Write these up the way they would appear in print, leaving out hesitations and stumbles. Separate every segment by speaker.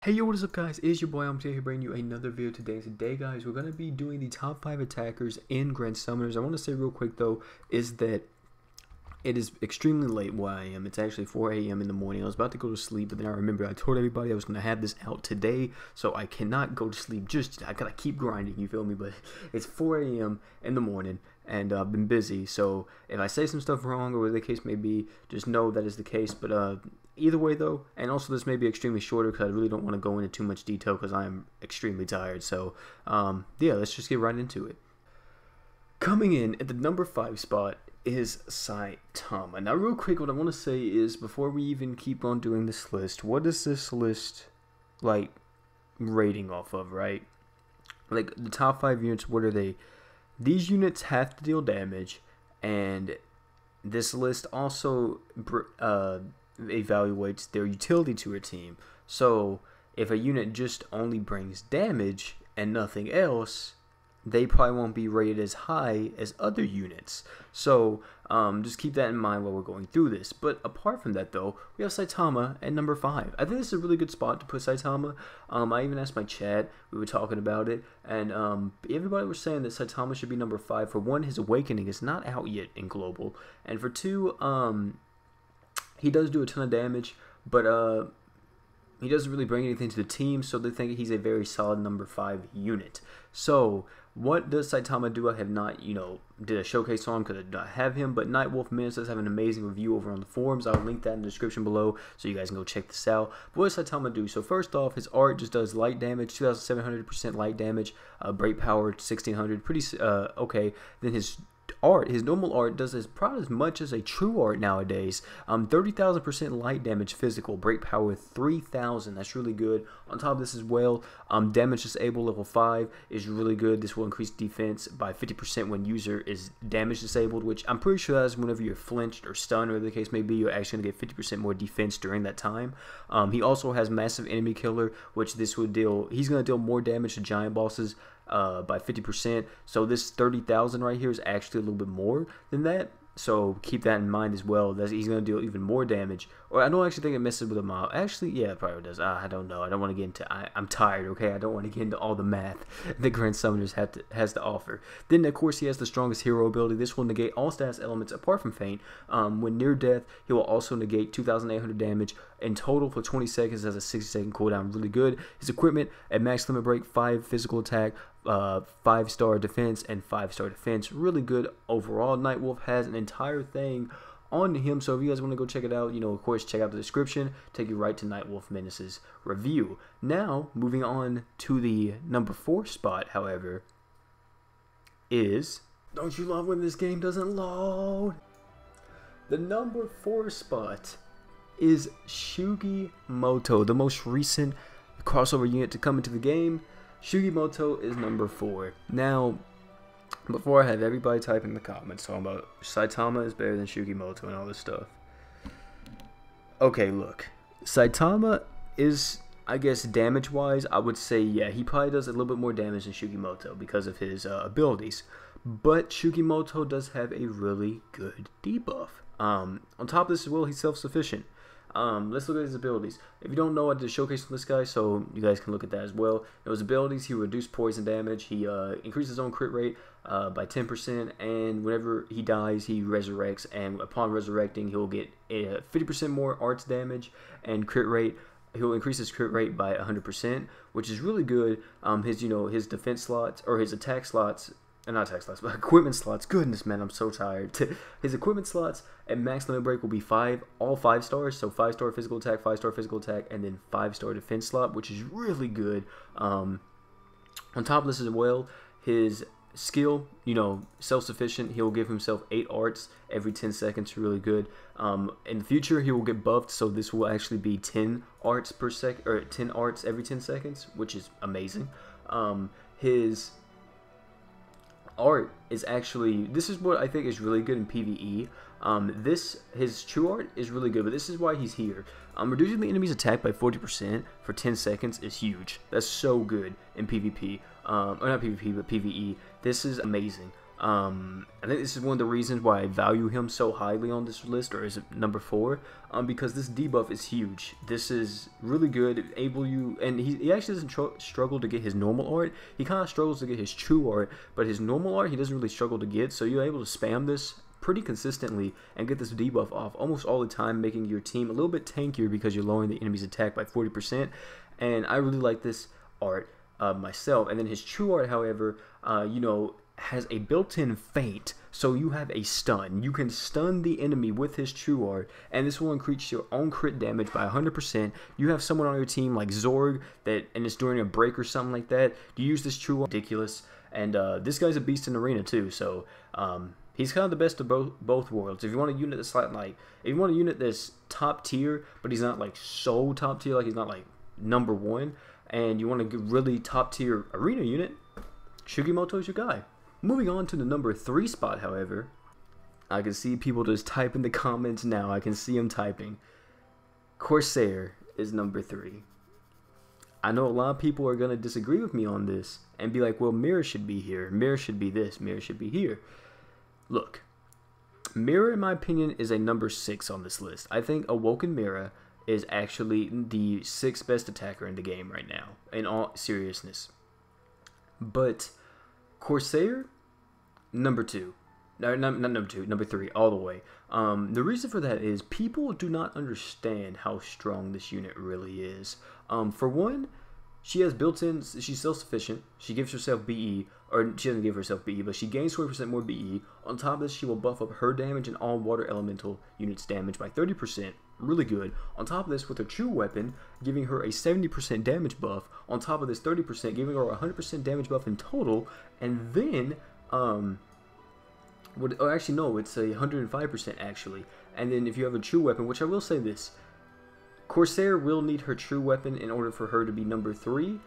Speaker 1: Hey yo, what is up guys, it's your boy, I'm here bringing you another video today. Today guys, we're going to be doing the top 5 attackers in Grand Summoners. I want to say real quick though, is that it is extremely late where I am. It's actually 4 a.m. in the morning. I was about to go to sleep, but then I remember I told everybody I was going to have this out today, so I cannot go to sleep I gotta keep grinding, you feel me? But it's 4 a.m. in the morning, and I've been busy, so if I say some stuff wrong or whatever the case may be, just know that is the case. But either way though, and also this may be extremely shorter because I really don't want to go into too much detail because I am extremely tired. So yeah, let's just get right into it. Coming in at the number 5 spot is Saitama. Now real quick, what I want to say is, before we even keep on doing this list, what is this list like rating off of, right? Like the top 5 units, what are they? These units have to deal damage, and this list also evaluates their utility to a team. So if a unit just only brings damage and nothing else, they probably won't be rated as high as other units. So just keep that in mind while we're going through this. But apart from that though, we have Saitama at number 5. I think this is a really good spot to put Saitama. I even asked my chat, we were talking about it, and everybody was saying that Saitama should be number 5. For one, his awakening is not out yet in global, and for two, he does do a ton of damage, but he doesn't really bring anything to the team, so they think he's a very solid number 5 unit. So what does Saitama do? I have not, did a showcase on because I don't have him, but Nightwolf Minutes does have an amazing review over on the forums. I'll link that in the description below so you guys can go check this out. But what does Saitama do? So first off, his art just does light damage, 2,700% light damage, break power 1,600, pretty okay. Then his art, his normal art, does probably as much as a true art nowadays. 30,000% light damage physical, break power 3,000. That's really good. On top of this as well, damage disabled level 5 is really good. This will increase defense by 50% when user is damage disabled, which I'm pretty sure that's whenever you're flinched or stunned, or the case may be, you're actually going to get 50% more defense during that time. He also has massive enemy killer, which this would deal, he's going to deal more damage to giant bosses by 50%. So this 30,000 right here is actually a little bit more than that. So keep that in mind as well, that he's going to deal even more damage. Or I don't actually think it messes with a mob. Actually, yeah, it probably does. I don't know. I don't want to get into, I'm tired, okay? I don't want to get into all the math that Grand Summoners has to offer. Then, of course, he has the strongest hero ability. This will negate all status elements apart from Feint. When near death, he will also negate 2,800 damage in total for 20 seconds. Has a 60-second cooldown. Really good. His equipment at max limit break, 5 physical attack, 5-star defense, and 5-star defense. Really good overall. Nightwolf has an entire thing on him, so if you guys want to go check it out, of course, check out the description, take you right to Nightwolf Menace's review. Now, moving on to the number 4 spot, however, is, don't you love when this game doesn't load? The number 4 spot is Sugimoto, the most recent crossover unit to come into the game. Sugimoto is number 4. Now, before I have everybody type in the comments talking about Saitama is better than Sugimoto and all this stuff. Okay, look. Saitama is, I guess, damage-wise, I would say, yeah, he probably does a little bit more damage than Sugimoto because of his abilities. But Sugimoto does have a really good debuff. On top of this as well, he's self-sufficient. Let's look at his abilities. If you don't know, I did a showcase on this guy, so you guys can look at that as well. In his abilities, he reduced poison damage, he increased his own crit rate by 10%, and whenever he dies, he resurrects, and upon resurrecting, he'll get 50% more arts damage and crit rate. He'll increase his crit rate by 100%, which is really good. His defense slots, or his attack slots, not attack slots, but equipment slots. Goodness, man, I'm so tired. His equipment slots at max limit break will be all 5 stars. So 5-star physical attack, 5-star physical attack, and then 5-star defense slot, which is really good. On top of this as well, his skill, self-sufficient. He will give himself 8 arts every 10 seconds. Really good. In the future, he will get buffed, so this will actually be 10 arts per sec, or 10 arts every 10 seconds, which is amazing. His art is actually, this is what I think is really good in PvE. His true art is really good, but this is why he's here. Reducing the enemy's attack by 40% for 10 seconds is huge. That's so good in PvP. Or not PvP, but PvE. This is amazing. I think this is one of the reasons why I value him so highly on this list, or is it number 4? Because this debuff is huge. This is really good. And he actually doesn't struggle to get his normal art. He kind of struggles to get his true art, but his normal art he doesn't really struggle to get. So you're able to spam this pretty consistently and get this debuff off almost all the time, making your team a little bit tankier because you're lowering the enemy's attack by 40%. And I really like this art myself. And then his true art, however, has a built-in feint, so you have a stun. You can stun the enemy with his true art, and this will increase your own crit damage by 100%. You have someone on your team like Zord and it's during a break or something like that. You use this true art, ridiculous. And this guy's a beast in arena too, so he's kind of the best of both worlds. If you want a unit that's if you want a unit that's top tier, but he's not like so top tier, like he's not like number 1, and you want a really top tier arena unit, Sugimoto is your guy. Moving on to the number 3 spot, however, I can see people just type in the comments now. I can see them typing. Corsair is number 3. I know a lot of people are going to disagree with me on this and be like, well, Mirror should be here. Mirror should be this. Mirror should be here. Look, Mirror, in my opinion, is a number 6 on this list. I think Awoken Mirror is actually the 6th best attacker in the game right now, in all seriousness. But Corsair, number 2. No, not number 2, number 3, all the way. The reason for that is people do not understand how strong this unit really is. For one, she has built-in, she's self-sufficient. She gives herself BE, or she doesn't give herself BE, but she gains 20% more BE. On top of this, she will buff up her damage and all water elemental units' damage by 30%. Really good. On top of this, with her true weapon, giving her a 70% damage buff. On top of this 30%, giving her a 100% damage buff in total. And then, actually no, it's a 105% actually. And then if you have a true weapon, which I will say this, Corsair will need her true weapon in order for her to be number 3.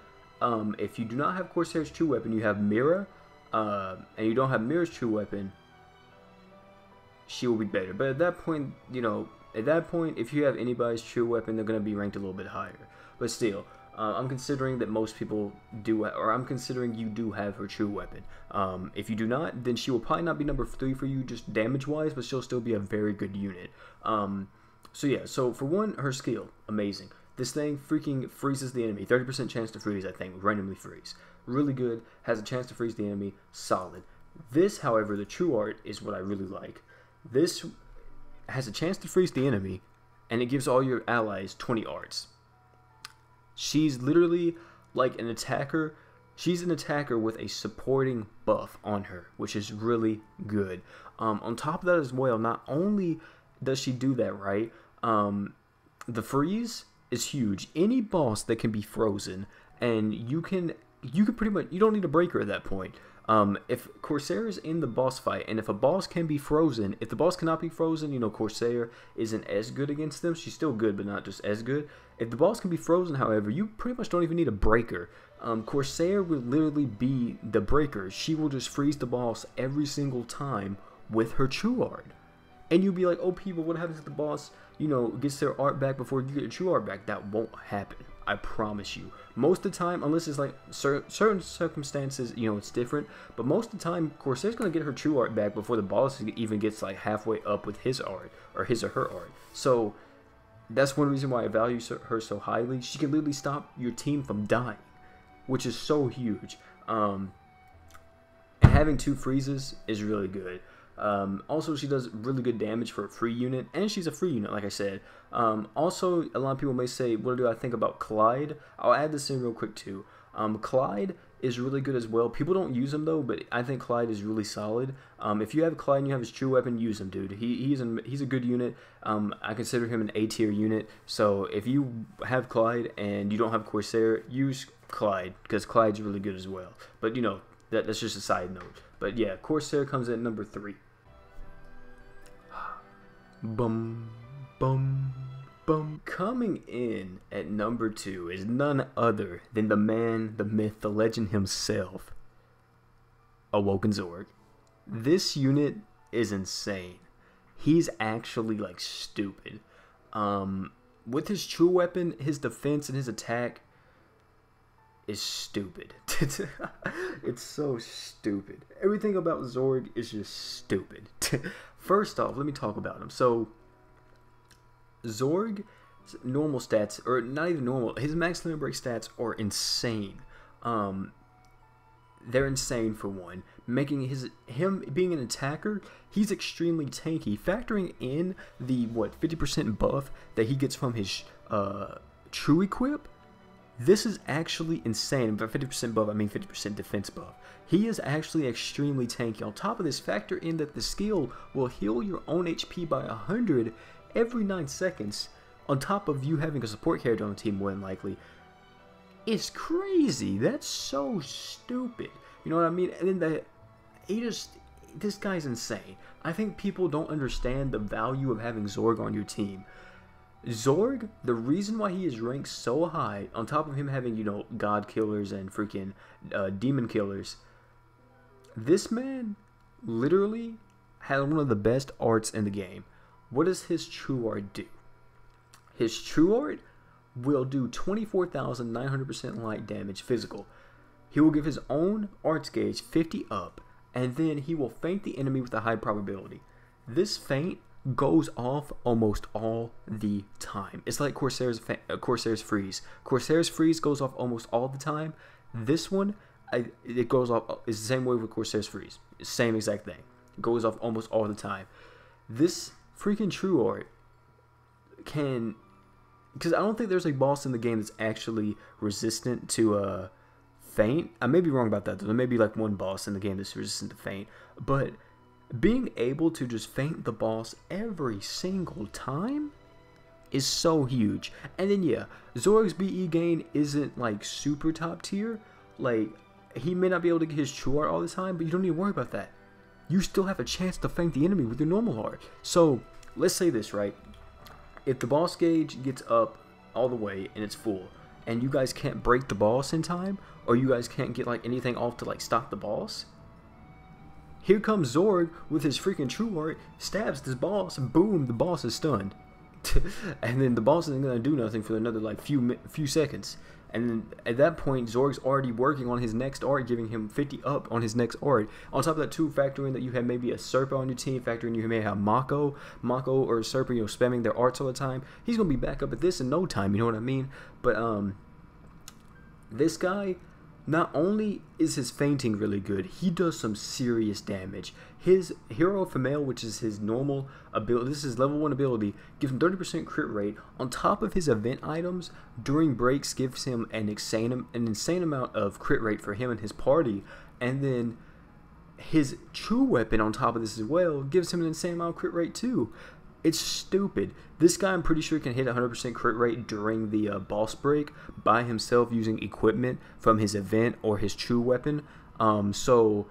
Speaker 1: If you do not have Corsair's true weapon, you have Mira, and you don't have Mira's true weapon, she will be better. But at that point, if you have anybody's true weapon, they're going to be ranked a little bit higher. But still, I'm considering that most people do, or I'm considering you do have her true weapon. If you do not, then she will probably not be number 3 for you, just damage-wise, but she'll still be a very good unit. So yeah, so for one, her skill, amazing. This thing freaking freezes the enemy. 30% chance to freeze, I think, randomly freeze. Really good, has a chance to freeze the enemy, solid. This, however, the true art is what I really like. This has a chance to freeze the enemy, and it gives all your allies 20 arts. She's literally like an attacker. She's an attacker with a supporting buff on her, which is really good. On top of that as well, not only does she do that right, the freeze is huge. Any boss that can be frozen, and you can pretty much, you don't need a breaker at that point. If Corsair is in the boss fight, and if a boss can be frozen, if the boss cannot be frozen, Corsair isn't as good against them. She's still good, but not just as good. If the boss can be frozen, however, you pretty much don't even need a breaker. Corsair will literally be the breaker. She will just freeze the boss every single time with her true art. And you'll be like, oh, people, what happens if the boss, gets their art back before you get your true art back? That won't happen. I promise you. Most of the time, unless it's like certain circumstances, it's different. But most of the time, Corsair's going to get her true art back before the boss even gets like halfway up with his art, or his or her art. So that's one reason why I value her so highly. She can literally stop your team from dying, which is so huge. And having 2 freezes is really good. Also, she does really good damage for a free unit, and she's a free unit, like I said. Also, a lot of people may say, what do I think about Clyde? I'll add this in real quick too. Clyde is really good as well. People don't use him though, but I think Clyde is really solid. If you have Clyde and you have his true weapon, use him, dude. He's a good unit. I consider him an A tier unit. So if you have Clyde and you don't have Corsair, use Clyde, because Clyde's really good as well. But that's just a side note. But yeah, Corsair comes in number 3. Bum, bum, bum. Coming in at number 2 is none other than the man, the myth, the legend himself, Awoken Zord. This unit is insane. He's actually like stupid. With his true weapon, his defense and his attack is stupid. It's so stupid. Everything about Zord is just stupid. First off, let me talk about him. So, Zord's normal stats, or not even normal, his max limit break stats are insane. They're insane for one. Making him being an attacker, he's extremely tanky. Factoring in the 50% buff that he gets from his true equip, this is actually insane. By 50% buff, I mean 50% defense buff. He is actually extremely tanky. On top of this, factor in that the skill will heal your own HP by 100 every 9 seconds. On top of you having a support character on the team, more than likely. It's crazy. That's so stupid. You know what I mean? And then this guy's insane. I think people don't understand the value of having Zord on your team. Zord, the reason why he is ranked so high, on top of him having, god killers and freaking demon killers, this man literally has one of the best arts in the game. What does his true art do? His true art will do 24,900% light damage physical. He will give his own arts gauge 50 up, and then he will feint the enemy with a high probability. This feint goes off almost all the time. It's like Corsair's freeze. Corsair's freeze goes off almost all the time. This one, it goes off. It's the same way with Corsair's freeze. Same exact thing. It goes off almost all the time. This freaking true art can, because I don't think there's a boss in the game that's actually resistant to feint. I may be wrong about that though. There may be like one boss in the game that's resistant to feint, but being able to just feint the boss every single time is so huge. And then yeah, Zord's BE gain isn't like super top tier. Like, he may not be able to get his true art all the time, but you don't need to worry about that. You still have a chance to feint the enemy with your normal art. So let's say this, right? If the boss gauge gets up all the way and it's full, and you guys can't break the boss in time, or you guys can't get like anything off to like stop the boss, here comes Zord with his freaking true art, stabs this boss, and boom, the boss is stunned. And then the boss isn't gonna do nothing for another like few seconds. And then at that point, Zord's already working on his next art, giving him 50 up on his next art. On top of that too, factor in that you have maybe a Serpa on your team, factor in you may have Mako or Serpa, spamming their arts all the time. He's gonna be back up at this in no time, you know what I mean? But this guy, not only is his feinting really good, he does some serious damage. His Hero Female, which is his normal ability, this is his level 1 ability, gives him 30% crit rate. On top of his event items, during breaks gives him an insane amount of crit rate for him and his party. And then his true weapon on top of this as well gives him an insane amount of crit rate too. It's stupid. This guy, I'm pretty sure, can hit 100% crit rate during the boss break by himself using equipment from his event or his true weapon. So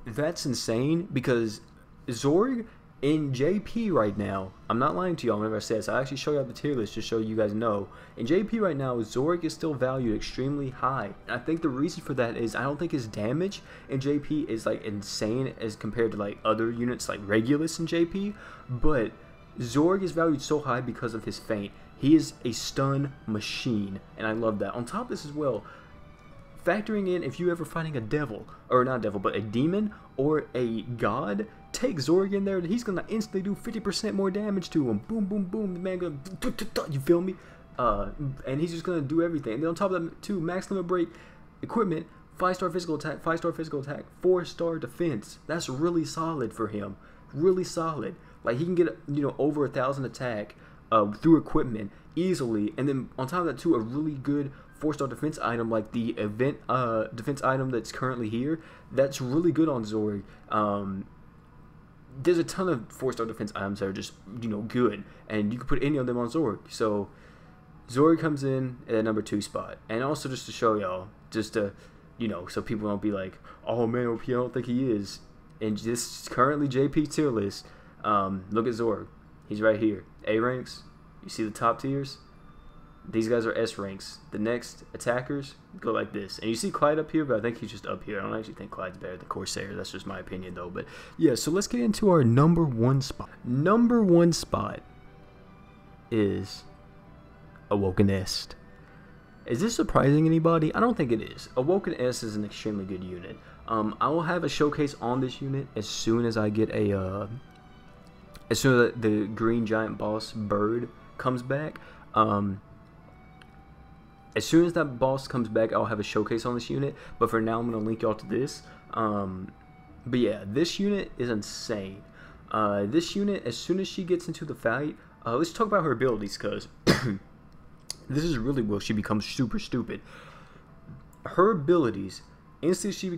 Speaker 1: that's insane, because Zord in JP right now, I'm not lying to y'all whenever I say this, I actually show y'all the tier list just so you guys know. In JP right now, Zord is still valued extremely high. And I think the reason for that is I don't think his damage in JP is like insane as compared to like other units like Regulus in JP, but Zord is valued so high because of his feint. He is a stun machine, and I love that. On top of this as well, factoring in if you ever fighting a devil, or not devil, but a demon or a god, take Zord in there, he's gonna instantly do 50% more damage to him. Boom, boom, boom. The man gonna, you feel me? And he's just gonna do everything. And then on top of that too, max limit break equipment, 5-star physical attack, 5-star physical attack, 4-star defense. That's really solid for him. Really solid. Like, he can get over 1,000 attack through equipment easily. And then on top of that too, a really good 4-star defense item like the event defense item that's currently here. That's really good on Zord. There's a ton of 4-star defense items that are just good, and you can put any of them on Zord. So Zord comes in at number 2 spot. And also just to show y'all, just to so people don't be like, oh man, OP, I don't think he is. And this currently JP tier list, look at Zord. He's right here. A ranks. You see the top tiers? These guys are S ranks. The next attackers go like this. And you see Clyde up here, but I think he's just up here. I don't actually think Clyde's better than Corsair. That's just my opinion, though. But yeah, so let's get into our number 1 spot. Number 1 spot is Awoken Est. Is this surprising anybody? I don't think it is. Awoken S is an extremely good unit. I will have a showcase on this unit as soon as I get a, as soon as the green giant boss bird comes back. As soon as that boss comes back, I'll have a showcase on this unit. But for now, I'm going to link y'all to this. But yeah, this unit is insane. This unit, as soon as she gets into the fight, let's talk about her abilities, because this is really where she becomes super stupid. Her abilities, instantly she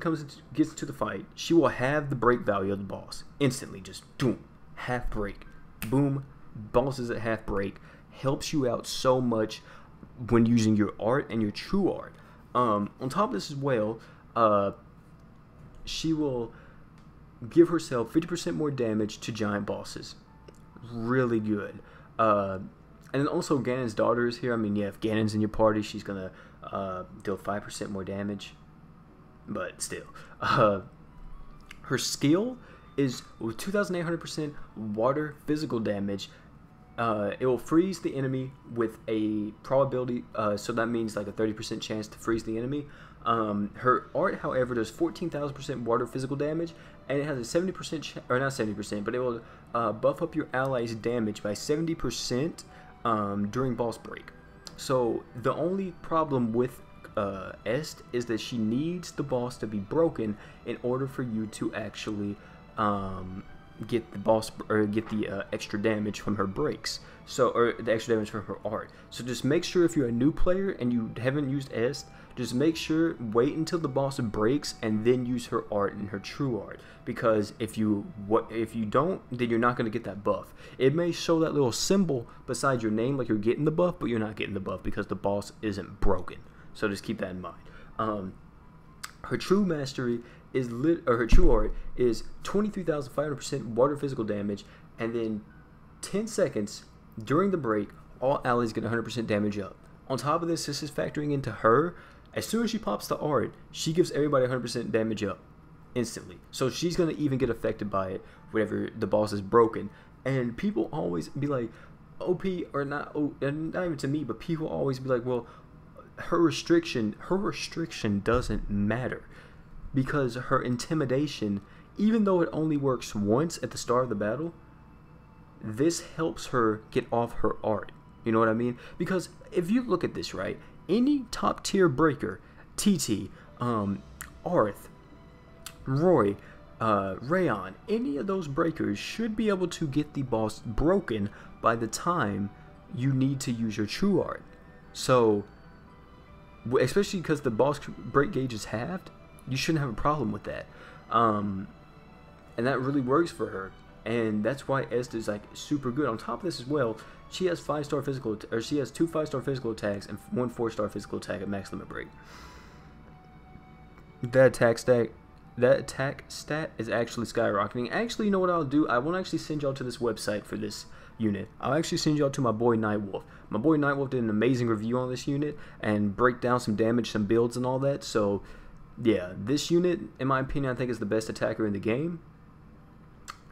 Speaker 1: gets into the fight, she will have the break value of the boss. Instantly, just boom, half break. Boom, boss is at half break. Helps you out so much when using your art and your true art. On top of this as well, she will give herself 50% more damage to giant bosses. Really good. And then also Ganon's daughter is here. I mean, yeah, if Ganon's in your party, she's gonna deal 5% more damage. But still, her skill is with 2,800% water physical damage. It will freeze the enemy with a probability, so that means like a 30% chance to freeze the enemy. Her art, however, does 14,000% water physical damage, and it has a 70%, or not 70%, but it will buff up your allies' damage by 70% during boss break. So the only problem with Est is that she needs the boss to be broken in order for you to actually get the boss, or get the extra damage from her breaks, so, or the extra damage from her art. So just make sure, if you're a new player and you haven't used Est, just make sure, wait until the boss breaks and then use her art and her true art, because if you don't, then you're not going to get that buff. It may show that little symbol beside your name like you're getting the buff, but you're not getting the buff because the boss isn't broken. So just keep that in mind. Her true mastery is her true art is 23,500% water physical damage, and then 10 seconds during the break, all allies get 100% damage up. On top of this is factoring into her. As soon as she pops the art, she gives everybody 100% damage up instantly. So she's gonna even get affected by it whenever the boss is broken. And people always be like, OP or not, and not even to me, but people always be like, well, her restriction doesn't matter, because her intimidation, even though it only works once at the start of the battle, this helps her get off her art. You know what I mean? Because if you look at this, right, any top tier breaker, TT, Arth, Roy, Rayon, any of those breakers should be able to get the boss broken by the time you need to use your true art. So, especially because the boss break gauge is halved, you shouldn't have a problem with that. And that really works for her. And that's why Est is like super good. On top of this as well, she has 5-star physical, or she has 2 5-star physical attacks and 1 4-star physical attack at max limit break. That attack stat is actually skyrocketing. Actually, you know what I'll do? I won't actually send y'all to this website for this unit. I'll actually send y'all to my boy Nightwolf. My boy Nightwolf did an amazing review on this unit and break down some damage, some builds, and all that. So, yeah, this unit, in my opinion, I think is the best attacker in the game.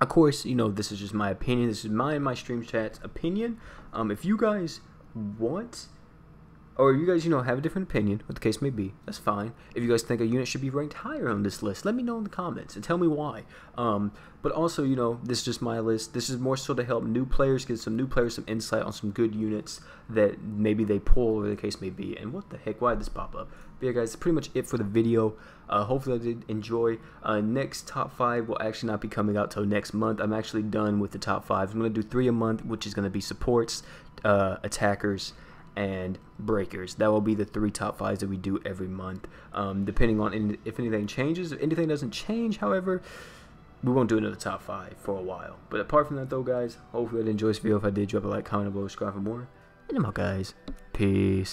Speaker 1: Of course, you know, this is just my opinion. This is my stream chat's opinion. If you guys want, or you guys, you know, have a different opinion, what the case may be, that's fine. If you guys think a unit should be ranked higher on this list, let me know in the comments and tell me why. But also, you know, this is just my list. This is more so to help new players, get some new players some insight on some good units that maybe they pull, or the case may be. And what the heck, why did this pop up? But yeah, guys, that's pretty much it for the video. Hopefully I did enjoy. Next top 5 will actually not be coming out till next month. I'm actually done with the top 5. I'm going to do 3 a month, which is going to be supports, attackers, and breakers. That will be the 3 top 5s that we do every month, depending on if anything changes. If anything doesn't change, however, we won't do another top 5 for a while. But apart from that though, guys, hopefully you enjoyed this video. If I did, drop a like, comment below, subscribe for more, and I'm out, guys. Peace.